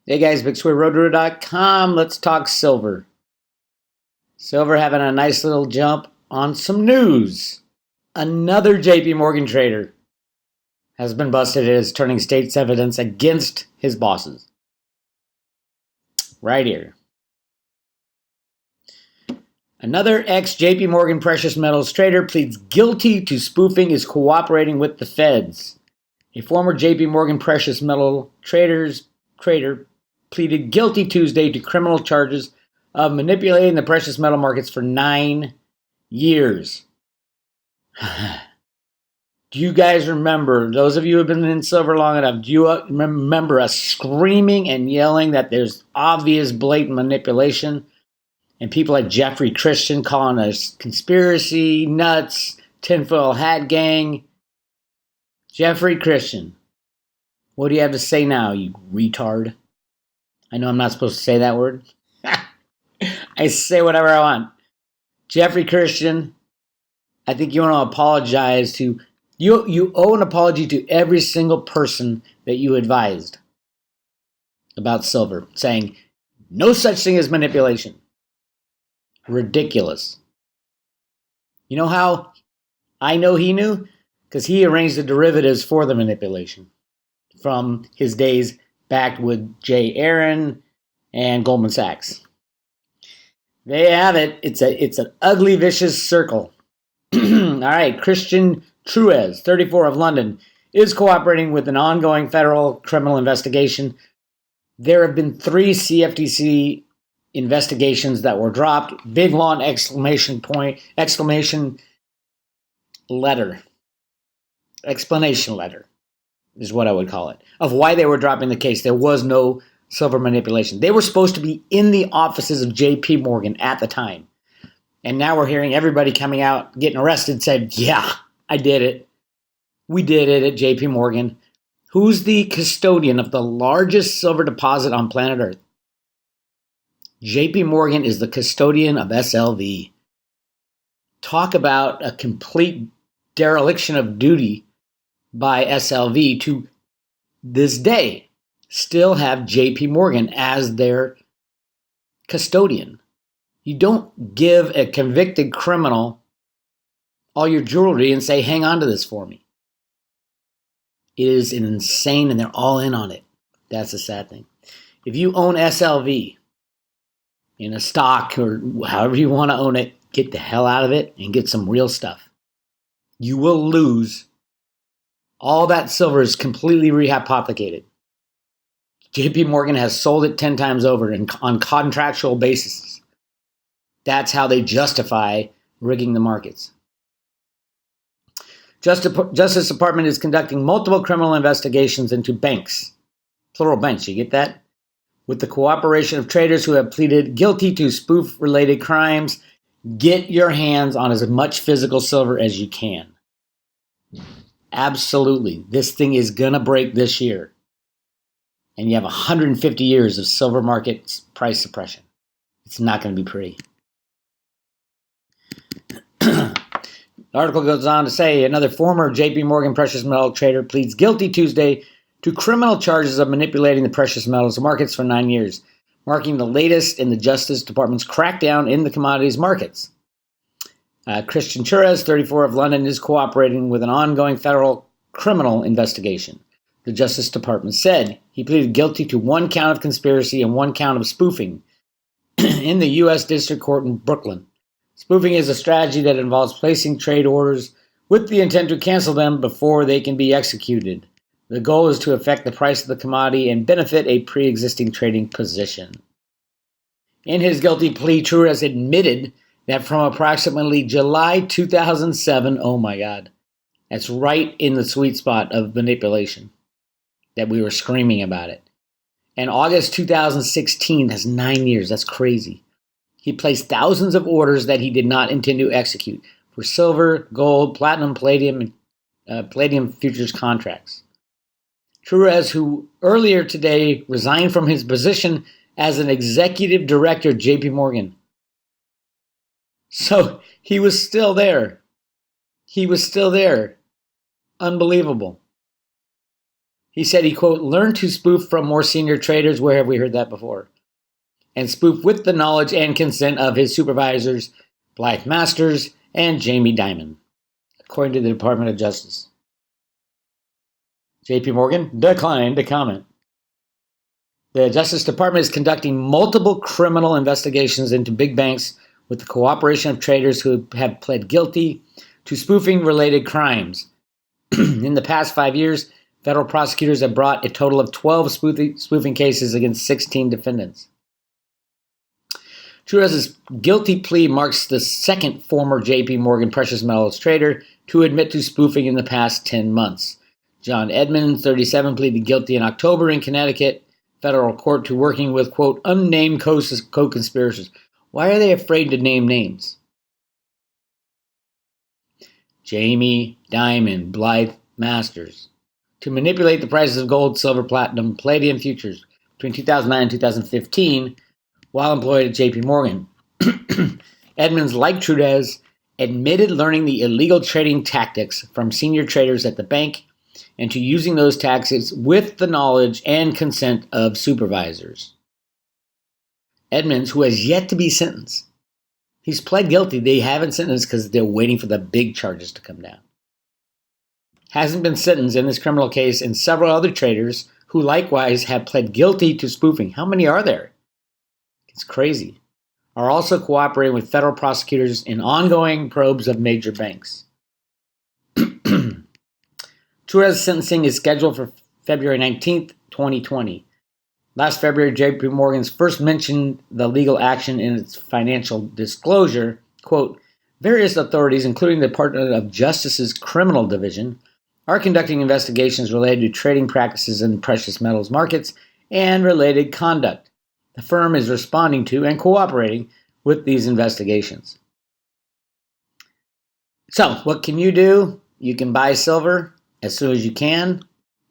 Hey guys, Bix Weir, roadrunner.com. Let's talk silver. Silver having a nice little jump on some news. Another JP Morgan trader has been busted as turning state's evidence against his bosses. Right here. Another ex-JP Morgan precious metals trader pleads guilty to spoofing is cooperating with the feds. A former JP Morgan precious metal trader pleaded guilty Tuesday to criminal charges of manipulating the precious metal markets for 9 years. Do you guys remember, those of you who have been in silver long enough, do you remember us screaming and yelling that there's obvious blatant manipulation? And people like Jeffrey Christian calling us conspiracy, nuts, tinfoil hat gang. Jeffrey Christian, what do you have to say now, you retard? I know I'm not supposed to say that word. I say whatever I want. Jeffrey Christian, I think you want to apologize to, you owe an apology to every single person that you advised about silver, saying no such thing as manipulation. Ridiculous. You know how I know he knew? Because he arranged the derivatives for the manipulation from his days back with Jay Aaron and Goldman Sachs. There you have it. It's an ugly, vicious circle. All right, Christian Truez, 34 of London, is cooperating with an ongoing federal criminal investigation. There have been 3 CFTC investigations that were dropped. Big long exclamation letter. Explanation letter is what I would call it, of why they were dropping the case. There was no silver manipulation. They were supposed to be in the offices of JP Morgan at the time. And now we're hearing everybody coming out, getting arrested, said, yeah, I did it. We did it at JP Morgan. Who's the custodian of the largest silver deposit on planet Earth? JP Morgan is the custodian of SLV. Talk about a complete dereliction of duty by SLV to this day still have JP Morgan as their custodian. You don't give a convicted criminal all your jewelry and say, hang on to this for me. It is insane, and they're all in on it. That's the sad thing. If you own SLV in a stock or however you want to own it, get the hell out of it and get some real stuff. You will lose. All that silver is completely rehypothecated. JP Morgan has sold it 10 times over on contractual basis. That's how they justify rigging the markets. Justice Department is conducting multiple criminal investigations into banks. Plural banks, you get that? With the cooperation of traders who have pleaded guilty to spoof-related crimes. Get your hands on as much physical silver as you can. Absolutely. This thing is going to break this year. And you have 150 years of silver market price suppression. It's not going to be pretty. The article goes on to say another former JP Morgan precious metal trader pleads guilty Tuesday to criminal charges of manipulating the precious metals markets for 9 years, marking the latest in the Justice Department's crackdown in the commodities markets. Christian Truez, 34 of London, is cooperating with an ongoing federal criminal investigation. The Justice Department said he pleaded guilty to 1 count of conspiracy and 1 count of spoofing in the U.S. District Court in Brooklyn. Spoofing is a strategy that involves placing trade orders with the intent to cancel them before they can be executed. The goal is to affect the price of the commodity and benefit a pre-existing trading position. In his guilty plea, Truez admitted that from approximately July 2007, oh my God, that's right in the sweet spot of manipulation that we were screaming about it. And August 2016, that's 9 years, that's crazy. He placed thousands of orders that he did not intend to execute for silver, gold, platinum, palladium futures contracts. Truez, who earlier today resigned from his position as an executive director at JP Morgan. So he was still there. Unbelievable. He said he, quote, learned to spoof from more senior traders. Where have we heard that before? And spoof with the knowledge and consent of his supervisors, Blythe Masters and Jamie Dimon, according to the Department of Justice. JP Morgan declined to comment. The Justice Department is conducting multiple criminal investigations into big banks with the cooperation of traders who have pled guilty to spoofing-related crimes. In the past 5 years, federal prosecutors have brought a total of 12 spoofing cases against 16 defendants. Trudeau's guilty plea marks the second former JP Morgan precious metals trader to admit to spoofing in the past 10 months. John Edmonds, 37, pleaded guilty in October in Connecticut federal court to working with, quote, unnamed co-conspirators. Why are they afraid to name names? Jamie Dimon, Blythe Masters, to manipulate the prices of gold, silver, platinum, palladium futures between 2009 and 2015 while employed at JP Morgan. Edmonds, like Trudeau, admitted learning the illegal trading tactics from senior traders at the bank and to using those tactics with the knowledge and consent of supervisors. Edmonds, who has yet to be sentenced, he's pled guilty. They haven't sentenced because they're waiting for the big charges to come down. Hasn't been sentenced in this criminal case, and several other traders who likewise have pled guilty to spoofing. How many are there? It's crazy. Are also cooperating with federal prosecutors in ongoing probes of major banks. Trudeau's sentencing is scheduled for February 19th, 2020. Last February, JP Morgan's first mentioned the legal action in its financial disclosure. Quote, various authorities, including the Department of Justice's Criminal Division, are conducting investigations related to trading practices in precious metals markets and related conduct. The firm is responding to and cooperating with these investigations. So, what can you do? You can buy silver as soon as you can.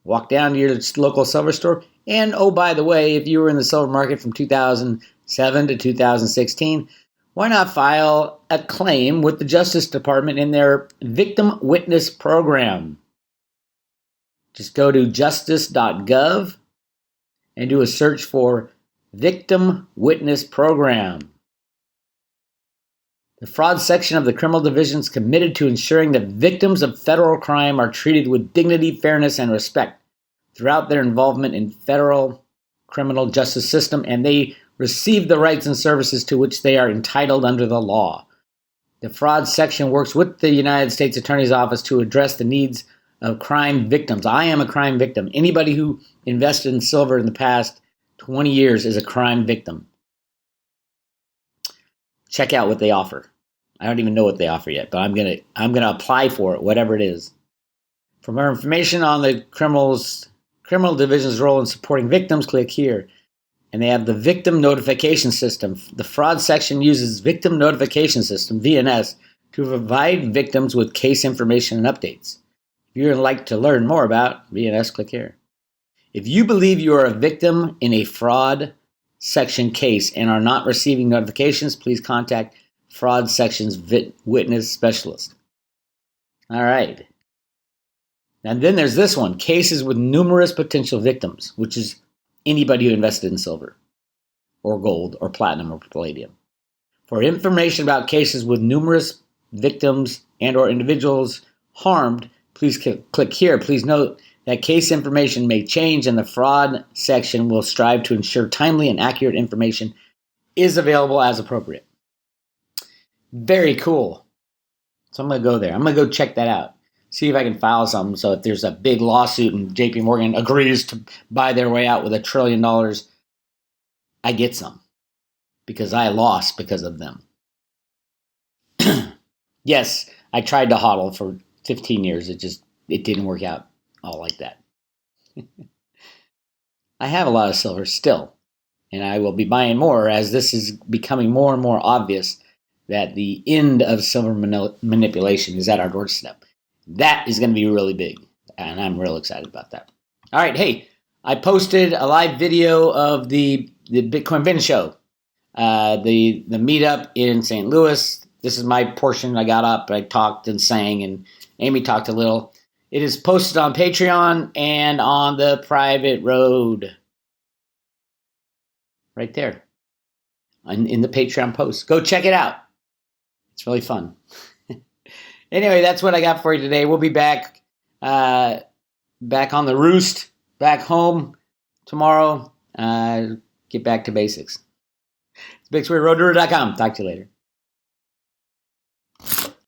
Walk down to your local silver store. And, oh, by the way, if you were in the silver market from 2007 to 2016, why not file a claim with the Justice Department in their Victim Witness Program? Just go to justice.gov and do a search for Victim Witness Program. The fraud section of the criminal division is committed to ensuring that victims of federal crime are treated with dignity, fairness, and respect throughout their involvement in federal criminal justice system, and they receive the rights and services to which they are entitled under the law. The fraud section works with the United States Attorney's Office to address the needs of crime victims. I am a crime victim. Anybody who invested in silver in the past 20 years is a crime victim. Check out what they offer. I don't even know what they offer yet, but I'm gonna apply for it, whatever it is. For more information on the criminal division's role in supporting victims, click here. And they have the Victim Notification System. The fraud section uses Victim Notification System, VNS, to provide victims with case information and updates. If you'd like to learn more about VNS, click here. If you believe you are a victim in a fraud section case and are not receiving notifications, please contact Fraud Section's Witness Specialist. All right. And then there's this one, cases with numerous potential victims, which is anybody who invested in silver or gold or platinum or palladium. For information about cases with numerous victims and or individuals harmed, please click here. Please note that case information may change and the fraud section will strive to ensure timely and accurate information is available as appropriate. Very cool. So I'm going to go there. I'm going to go check that out. See if I can file something. So if there's a big lawsuit and JP Morgan agrees to buy their way out with $1 trillion, I get some because I lost because of them. Yes, I tried to hodl for 15 years. It didn't work out all like that. I have a lot of silver still, and I will be buying more as this is becoming more and more obvious that the end of silver manipulation is at our doorstep. That is going to be really big, and I'm real excited about that. All right, hey, I posted a live video of the Bitcoin Vin show, the meetup in St. Louis. This is my portion. I got up, I talked and sang, and Amy talked a little. It is posted on Patreon and on the private road. Right there. In the Patreon post. Go check it out. It's really fun. Anyway, that's what I got for you today. We'll be back back on the roost, back home tomorrow. Get back to basics. It's BixWeir, roadtoRoo.com. Talk to you later.